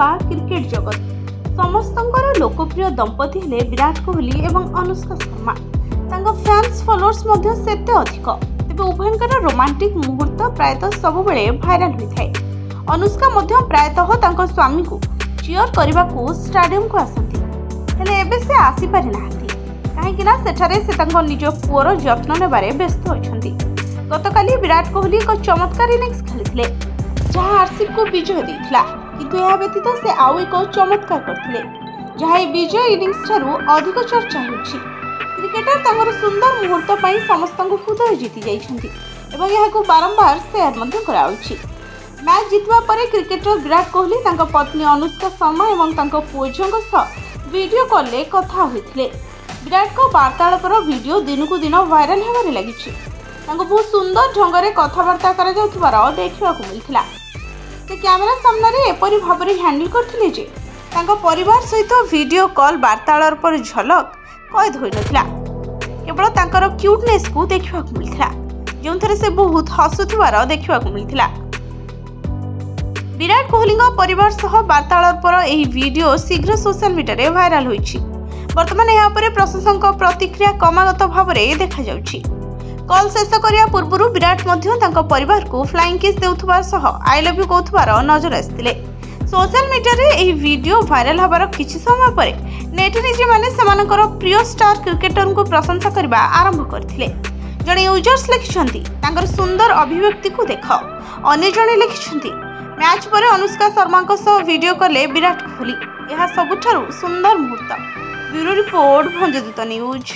नुआ क्रिकेट जगत समस्तंकर लोकप्रिय दंपति हेले विराट कोहली एवं अनुष्का शर्मा। तांको फैंस फॉलोअर्स मध्य सेते अधिक तेबे उभयंकर रोमांटिक मुहूर्त प्रायतः सब बेले भाइराल होइथाय। अनुष्का मध्य प्रायतः तांको स्वामी को चीयर करने को स्टेडियम को आसती हेले एबे से आसी पारि नाहंती काहेकि सेठारे से तांको निज पुअर जत्न नेबारे व्यस्त होइछंती। गतकाली विराट कोहली एक चमत्कार इनिंग्स खेलिथिले जहां आरसीबी को विजय देइथिला, किंतु यह व्यतीत से आउ एक चमत्कार करथिले जहां विजय इनिंग्स ठारू अधिक चर्चा होछि। क्रिकेटर तांकर सुंदर मुहूर्त पई समस्तंको हृदय जीति जाइछंती एवं यहाको बारंबार शेयर मध्य कराउछि। मैच जितवा परे क्रिकेटर विराट कोहली तांको पत्नी अनुष्का शर्मा एवं तांको पुओझियों सह वीडियो कॉल ले कथा होइथिले। विराट को वार्तालापर वीडियो दिनकू दिन वायरल हेबारे लागिछि। तांको बहुत सुंदर ढंगरे कथबार्ता करा जाउथबार देखिबा को मिलथिला। से कैमेरा सामने एपरी भाव में हैंडल करथिले जे तांको परिवार सहित वीडियो कॉल वार्तालापर झलक कैद होई नथिला। केवल तांकर क्यूटनेस को देखिबा को मिलथिला जोंथरे से बहुत हसुथबार देखिबा को मिलथिला। विराट कोहली परिवार सह वार्तालापर एही वीडियो शीघ्र सोशल मीडिया रे वायरल होईछि। वर्तमान यहा परे प्रशंसक प्रतिक्रिया क्रमागत भाव में देखा जाउछि। कॉल शेष करिया पूर्व विराट मध्य तांको परिवार को फ्लाइंग किस देउथबार सह आई लव यू कहथबार नजर आसिथिले। सोशल मीडिया रे एही वीडियो वायरल हबार किछि समय परे नेटिजन माने समानकर प्रिय स्टार क्रिकेटर को प्रशंसा करबा आरंभ करथिले। जणे यूजर्स लिखिछंती तांकर सुंदर अभिव्यक्ति को देख। अन्य जणे लिखिछंती मैच पर अनुष्का शर्मा को सह वीडियो कले विराट कोहली यह सबुठारु सुंदर मुहूर्त। Bureau report Bhanjadoot news.